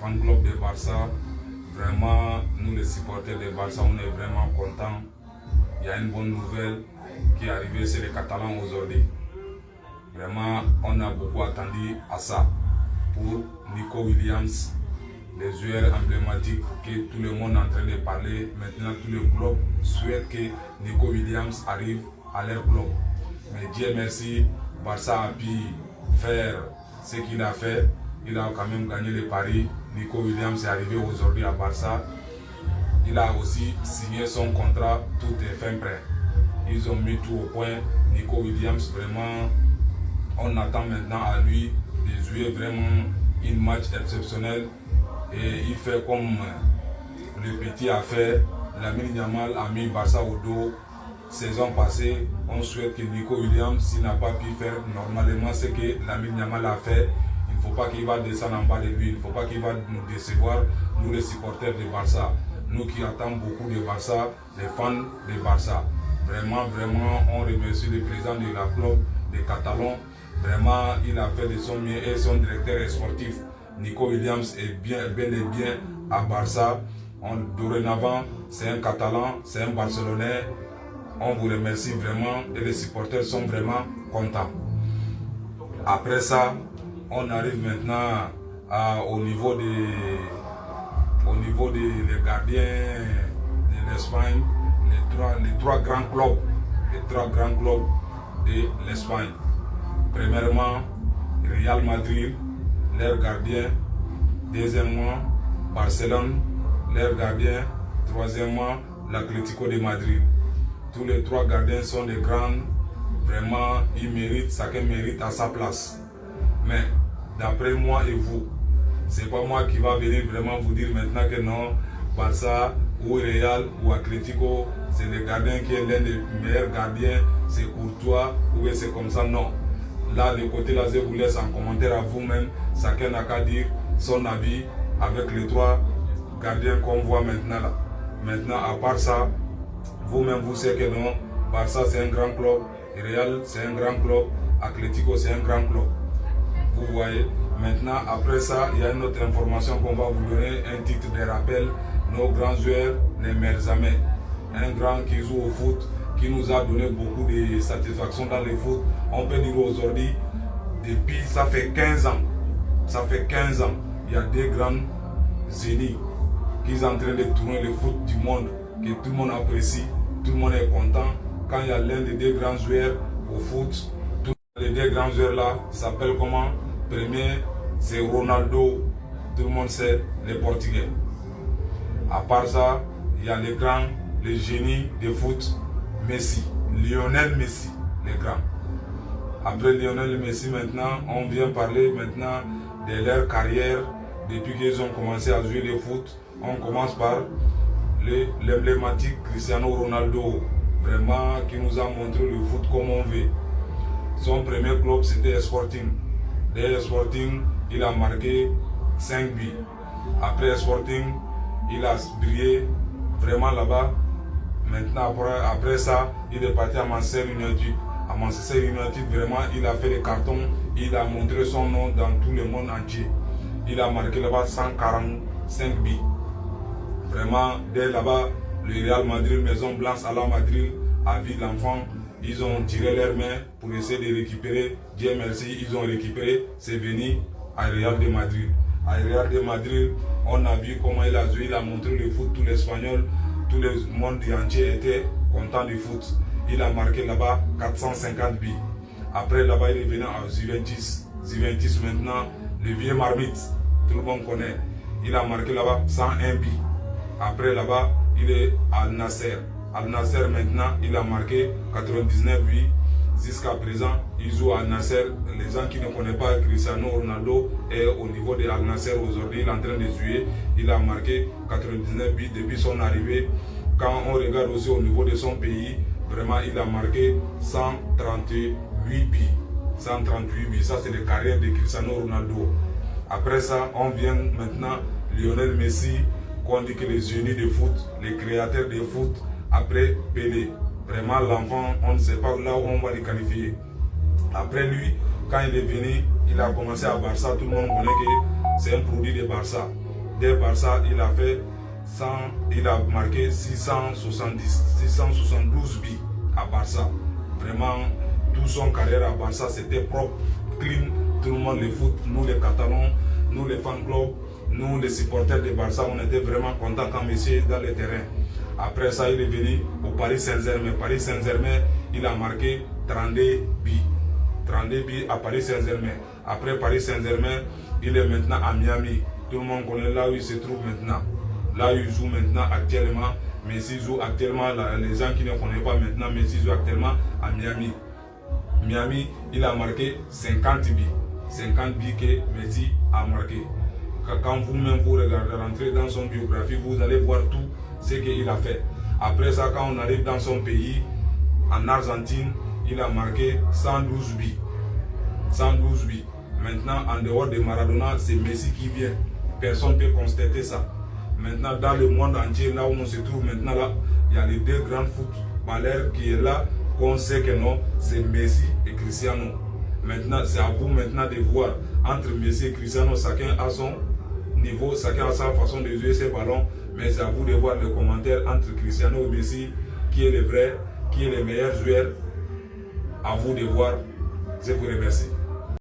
fan club de Barça. Vraiment, nous les supporters de Barça, on est vraiment contents. Il y a une bonne nouvelle qui est arrivée, c'est les Catalans aujourd'hui. Vraiment, on a beaucoup attendu à ça. Pour Nico Williams, les joueurs emblématiques que tout le monde est en train de parler. Maintenant, tout le club souhaite que Nico Williams arrive à leur club. Mais Dieu merci, Barça a pu faire ce qu'il a fait. Il a quand même gagné le pari. Nico Williams est arrivé aujourd'hui à Barça. Il a aussi signé son contrat, tout est fin prêt. Ils ont mis tout au point. Nico Williams, vraiment, on attend maintenant à lui de jouer vraiment une match exceptionnel. Et il fait comme le petit a fait. Lamine Yamal a mis Barça au dos. Saison passée, on souhaite que Nico Williams, s'il n'a pas pu faire normalement ce que Lamine Yamal a fait, il ne faut pas qu'il va descendre en bas de lui. Il ne faut pas qu'il va nous décevoir, nous les supporters de Barça. Nous qui attendons beaucoup de Barça, les fans de Barça. Vraiment, on remercie le président de la club des Catalans. Vraiment, il a fait de son mieux et son directeur sportif, Nico Williams, est bel et bien à Barça. Dorénavant, c'est un Catalan, c'est un Barcelonais. On vous remercie vraiment et les supporters sont vraiment contents. Après ça, on arrive maintenant au niveau des gardiens de l'Espagne, les trois grands clubs de l'Espagne. Premièrement, Real Madrid, leur gardien. Deuxièmement, Barcelone, leur gardien. Troisièmement, l'Atlético de Madrid. Tous les trois gardiens sont des grands. Vraiment, ils méritent, chacun mérite à sa place. Mais d'après moi et vous, c'est pas moi qui va venir vraiment vous dire maintenant que non, Barça ou Real ou Atlético, c'est le gardien qui est l'un des meilleurs gardiens, c'est Courtois ou c'est comme ça, non. Là, le côté là, je vous laisse en commentaire à vous-même. Chacun n'a qu'à dire son avis avec les trois gardiens qu'on voit maintenant là. Maintenant, à part ça, vous-même vous savez que non, Barça c'est un grand club, Real c'est un grand club, Atlético c'est un grand club. Vous voyez. Maintenant, après ça, il y a une autre information qu'on va vous donner, un titre de rappel. Nos grands joueurs ne meurent jamais. Un grand qui joue au foot, qui nous a donné beaucoup de satisfaction dans le foot. On peut dire aujourd'hui, depuis ça fait 15 ans, il y a des grands génies qui sont en train de tourner le foot du monde, que tout le monde apprécie, tout le monde est content. Quand il y a l'un des deux grands joueurs au foot, tous les deux grands joueurs là s'appellent comment? Premier, c'est Ronaldo, tout le monde sait, les Portugais. À part ça, il y a les grands, les génies de foot, Messi, Lionel Messi, les grands. Après Lionel Messi, maintenant, on vient parler maintenant de leur carrière. Depuis qu'ils ont commencé à jouer le foot, on commence par l'emblématique Cristiano Ronaldo, vraiment qui nous a montré le foot comme on veut. Son premier club c'était Sporting. Dès Sporting, il a marqué 5 buts. Après Sporting, il a brillé vraiment là-bas. Maintenant, après ça, il est parti à Manchester United. À Manchester United, vraiment, il a fait les cartons. Il a montré son nom dans tout le monde entier. Il a marqué là-bas 145 buts. Vraiment, dès là-bas, le Real Madrid, Maison Blanche à la Madrid, a vu l'enfant. Ils ont tiré leurs mains pour essayer de récupérer. Dieu merci, ils ont récupéré. C'est venu à Real de Madrid. À Real de Madrid, on a vu comment il a joué. Il a montré le foot. Tout l'Espagnol, tout le monde entier était content du foot. Il a marqué là-bas 450 buts. Après là-bas, il est venu à Juventus. Juventus maintenant, le vieux marmite, tout le monde connaît. Il a marqué là-bas 101 buts. Après là-bas, il est à Al Nasser. Al Nasser maintenant, il a marqué 99 buts. Jusqu'à présent, il joue à Al Nasser. Les gens qui ne connaissent pas Cristiano Ronaldo est au niveau de Al Nasser aujourd'hui. Il est en train de jouer. Il a marqué 99 buts depuis son arrivée. Quand on regarde aussi au niveau de son pays, vraiment, il a marqué 138 buts. 138 buts. Ça, c'est la carrière de Cristiano Ronaldo. Après ça, on vient maintenant Lionel Messi, qu'on dit que les génies de foot, les créateurs de foot, après Pelé. Vraiment, l'enfant, on ne sait pas là où on va le qualifier. Après lui, quand il est venu, il a commencé à Barça. Tout le monde connaît que c'est un produit de Barça. dès Barça, il a fait il a marqué 672 buts à Barça. Vraiment, toute son carrière à Barça, c'était propre, clean. Tout le monde le foot, nous les Catalans, nous les fan clubs, nous les supporters de Barça, on était vraiment contents quand Messi est dans le terrain. Après ça, il est venu au Paris Saint-Germain. Paris Saint-Germain, il a marqué 32 buts. 32 buts à Paris Saint-Germain. Après Paris Saint-Germain, il est maintenant à Miami. Tout le monde connaît là où il se trouve maintenant. Là où il joue maintenant actuellement. Messi joue actuellement, les gens qui ne connaissent pas maintenant, Messi joue actuellement à Miami. Miami, il a marqué 50 buts. 50 buts que Messi a marqué. Quand vous-même vous regardez, rentrer dans son biographie, vous allez voir tout ce qu'il a fait. Après ça, quand on arrive dans son pays, en Argentine, il a marqué 112 buts. 112 buts. Maintenant, en dehors de Maradona, c'est Messi qui vient. Personne ne peut constater ça. Maintenant, dans le monde entier, là où on se trouve maintenant, là, il y a les deux grands footballeurs qui est là, qu'on sait que non, c'est Messi et Cristiano. Maintenant, c'est à vous maintenant de voir entre Messi et Cristiano, chacun a son niveau, chacun a sa façon de jouer ses ballons, mais c'est à vous de voir les commentaires entre Cristiano et Messi, qui est le vrai, qui est le meilleur joueur. À vous de voir. Je vous remercie.